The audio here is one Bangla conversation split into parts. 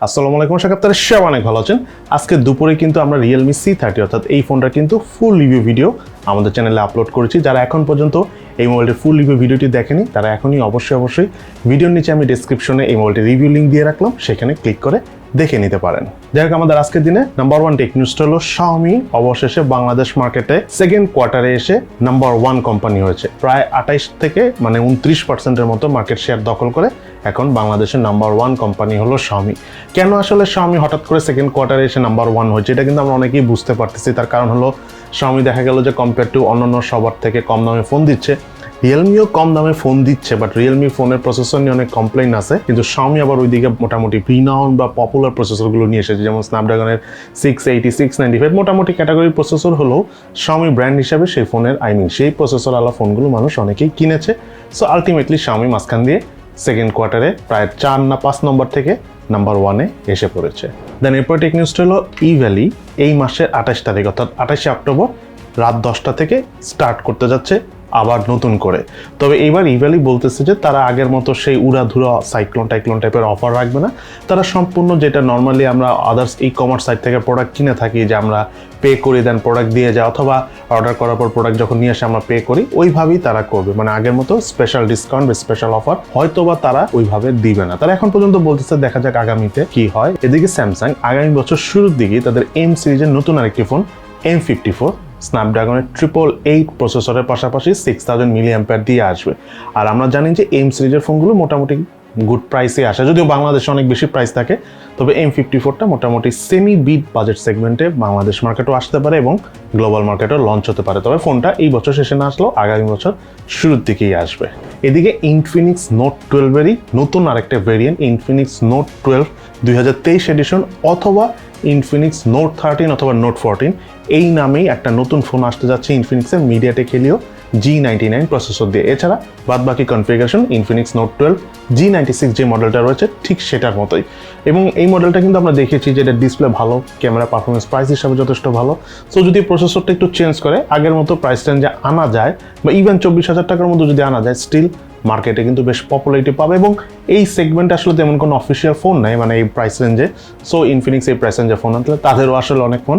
আসসালামু আলাইকুম, আশা করি আপনারা সবাই অনেক ভালো আছেন। আজকে দুপুরে কিন্তু আমরা Realme C30 অর্থাৎ এই ফোনটা কিন্তু ফুল রিভিউ ভিডিও আমাদের চ্যানেলে আপলোড করেছি। যারা এখন পর্যন্ত এই মোবাইলটির ফুল রিভিউ ভিডিওটি দেখেনি তারা এখনই অবশ্যই ভিডিওর নিচে আমি ডেসক্রিপশনে এই মোবাইলটির রিভিউ লিঙ্ক দিয়ে রাখলাম, সেখানে ক্লিক করে দেখে নিতে পারেন। যাই হোক, আমাদের আজকের দিনে নাম্বার 1 টেক নিউজটা হলো Xiaomi অবশেষে বাংলাদেশ মার্কেটে সেকেন্ড কোয়ার্টারে এসে নাম্বার 1 কোম্পানি হয়েছে। প্রায় 28 থেকে 29% মতো মার্কেট শেয়ার দখল করে এখন বাংলাদেশের নাম্বার 1 কোম্পানি হলো Xiaomi। কেন আসলে Xiaomi হঠাৎ করে সেকেন্ড কোয়ার্টারে এসে নাম্বার 1 হয়েছে এটা কিন্তু আমরা অনেকেই বুঝতে পারতেছি। তার কারণ হলো Xiaomi দেখা গেল যে কম্পেয়ার টু অন্যান্য সবার থেকে কম দামে ফোন দিচ্ছে। রিয়েলমিও কম দামে ফোন দিচ্ছে, বাট রিয়েলমি ফোনের প্রসেসর নিয়ে অনেক কমপ্লেইন আছে, কিন্তু Xiaomi আবার ওইদিকে মোটামুটি রিনাউন বা পপুলার প্রসেসরগুলো নিয়ে এসেছে, যেমন স্ন্যাপড্রাগনের 680, 695 মোটামুটি ক্যাটাগরির প্রসেসর হলেও Xiaomi ব্র্যান্ড হিসাবে সেই ফোনের সেই প্রসেসর আলা ফোনগুলো মানুষ অনেকেই কিনেছে। সো আলটিমেটলি Xiaomi মাঝখান দিয়ে সেকেন্ড কোয়ার্টারে প্রায় 4 না 5 নম্বর থেকে নাম্বার 1-এ এসে পড়েছে। দেন এরপর টেক নিউজটা হলো Evaly এই মাসের 28 তারিখ অর্থাৎ 28শে অক্টোবর রাত 10টা থেকে স্টার্ট করতে যাচ্ছে আবার নতুন করে। তবে এইবার Evaly বলতেছে যে তারা আগের মতো সেই উড়াধুরা সাইক্লোন টাইপের অফার রাখবে না। তারা সম্পূর্ণ যেটা নর্মালি আমরা আদার্স ই কমার্স সাইট থেকে প্রোডাক্ট কিনে থাকি, যে আমরা পে করি দেন প্রোডাক্ট দিয়ে যায়, অথবা অর্ডার করার পর প্রোডাক্ট যখন নিয়ে আসে আমরা পে করি, ওইভাবেই তারা করবে। মানে আগের মতো স্পেশাল ডিসকাউন্ট বা স্পেশাল অফার হয়তোবা তারা ওইভাবে দিবে না। তারা এখন পর্যন্ত বলতেছে, দেখা যাক আগামীতে কি হয়। এদিকে স্যামসাং আগামী বছর শুরুর দিকেই তাদের M সিরিজের নতুন আরেকটি ফোন M54 স্ন্যাপড্রাগনের 888 প্রসেসরের পাশাপাশি 6000 mAh দিয়ে আসবে। আর আমরা জানি যে M সিরিজের ফোনগুলো মোটামুটি গুড প্রাইসে আসে, যদিও বাংলাদেশে অনেক বেশি প্রাইস থাকে, তবে M54টা মোটামুটি সেমি বিট বাজেট সেগমেন্টে বাংলাদেশ মার্কেটও আসতে পারে এবং গ্লোবাল মার্কেটও লঞ্চ হতে পারে। তবে ফোনটা এই বছর শেষে না আসলেও আগামী বছর শুরুর দিকেই আসবে। এদিকে Infinix Note 12-এরই নতুন আরেকটা ভেরিয়েন্ট Infinix Note 12 2023 এডিশন অথবা Infinix Note 13 অথবা Note 14 এই নামেই একটা নতুন ফোন আসতে যাচ্ছে ইনফিনিক্সের মিডিয়াটেক হেলিও G99 প্রসেসর দিয়ে। এছাড়া বাদবাকি কনফিগারেশন Infinix Note 12 G96 যে মডেলটা রয়েছে ঠিক সেটার মতোই। এবং এই মডেলটা কিন্তু আমরা দেখেছি যে এটা ডিসপ্লে ভালো, ক্যামেরা পারফরমেন্স প্রাইস হিসাবে যথেষ্ট ভালো। সো যদি প্রসেসরটা একটু চেঞ্জ করে আগের মতো প্রাইস রেঞ্জে আনা যায় বা ইভেন 24,000 টাকার মতো যদি আনা যায়, স্টিল মার্কেটে কিন্তু বেশ পপুলারিটি পাবে। এবং এই সেগমেন্টে আসলে তেমন কোনো অফিসিয়াল ফোন নাই মানে এই প্রাইস রেঞ্জে। সো ইনফিনিক্স এই প্রাইস রেঞ্জে ফোন আনলে তাদেরও আসলে অনেক ফোন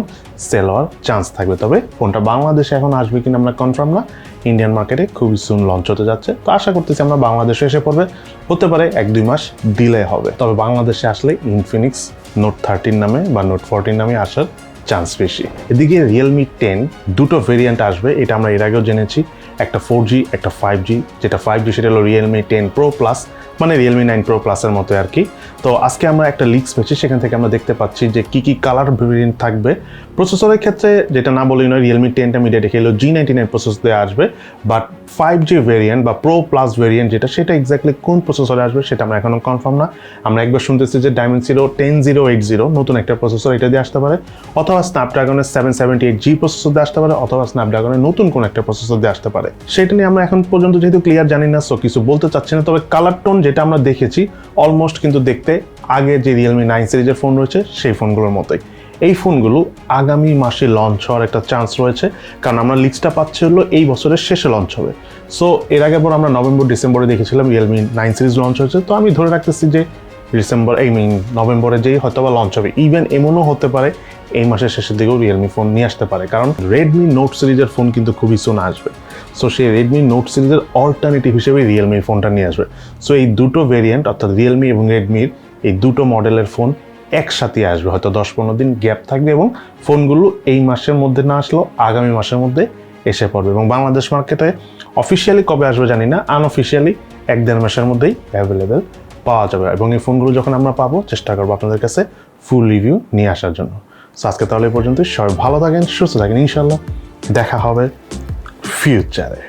সেল হওয়ার চান্স থাকবে। তবে ফোনটা বাংলাদেশে এখন আসবে কিনা আমরা কনফার্ম না, ইন্ডিয়ান মার্কেটে খুবই সুন লঞ্চ হতে যাচ্ছে। তো আশা করতেছি আমরা বাংলাদেশে এসে পড়বে, হতে পারে 1-2 মাস ডিলে হবে। তবে বাংলাদেশে আসলে ইনফিনিক্স Note 13 নামে বা Note 14 নামে আসার চান্স বেশি। এদিকে Realme 10 দুটো ভেরিয়েন্ট আসবে, এটা আমরা এর আগেও জেনেছি, একটা 4G একটা 5G। যেটা 5G সেটা হলো Realme 10 Pro Plus, মানে Realme 9 Pro Plus এর মতো আর কি। তো আজকে আমরা একটা লিক্স পেয়েছি, সেখান থেকে আমরা দেখতে পাচ্ছি যে কি কালার ভেরিয়েন্ট থাকবে। প্রসেসরের ক্ষেত্রে যেটা না বলেই নয়, Realme 10টা মিডিয়াটেক হেলিও G99 প্রসেসর দিয়ে আসবে, বাট 5G ভেরিয়েন্ট বা Pro Plus ভেরিয়েন্ট সেটা এক্স্যাক্টলি কোন প্রসেসরে আসবে সেটা আমরা এখনো কনফার্ম না। আমরা একবার শুনতেছি যে Dimensity 10080 নতুন একটা প্রসেসর এটা দিয়ে আসতে পারে, অথবা স্ন্যাপড্রাগনের 778G প্রসেসর দিয়ে আসতে পারে, অথবা স্ন্যাপড্রাগনের নতুন কোন একটা প্রসেসর দিয়ে আসতে পারে। সেটা নিয়ে আমরা এখন পর্যন্ত যেহেতু ক্লিয়ার জানি না, সো কিছু বলতে চাচ্ছি না। তবে কালার টোন যেটা আমরা দেখেছি অলমোস্ট কিন্তু দেখতে আগে যে Realme 9 সিরিজের ফোন রয়েছে সেই ফোনগুলোর মতোই। এই ফোনগুলো আগামী মাসে লঞ্চ হওয়ার একটা চান্স রয়েছে, কারণ আমরা লিস্টটা পাচ্ছি হলো এই বছরের শেষে লঞ্চ হবে। সো এর আগে পর আমরা নভেম্বর ডিসেম্বরে দেখেছিলাম Realme 9 সিরিজ লঞ্চ হয়েছে। তো আমি ধরে রাখতেছি যে নভেম্বরে যেই হয়তোবা লঞ্চ হবে। ইভেন এমনও হতে পারে এই মাসের শেষের দিকেও Realme ফোন নিয়ে আসতে পারে, কারণ Redmi Note সিরিজের ফোন কিন্তু খুবই সুন আসবে। সো সেই Redmi Note সিরিজের অল্টারনেটিভ হিসেবে Realme ফোনটা নিয়ে আসবে। সো এই দুটো ভেরিয়েন্ট অর্থাৎ Realme এবং Redmi এই দুটো মডেলের ফোন একসাথে আসবে, হয়তো 10-15 দিন গ্যাপ থাকবে এবং ফোনগুলো এই মাসের মধ্যে না আসলেও আগামী মাসের মধ্যে এসে পড়বে। এবং বাংলাদেশ মার্কেটে অফিসিয়ালি কবে আসবে জানি না, আনঅফিসিয়ালি 1-1.5 মাসের মধ্যেই অ্যাভেলেবেল পাওয়া যাবে। এবং এই ফোনগুলো যখন আমরা পাবো চেষ্টা করবো আপনাদের কাছে ফুল রিভিউ নিয়ে আসার জন্য। সো আজকে তাহলে এই পর্যন্ত, সবাই ভালো থাকেন, সুস্থ থাকেন, ইনশাল্লাহ দেখা হবে ফিউচারে।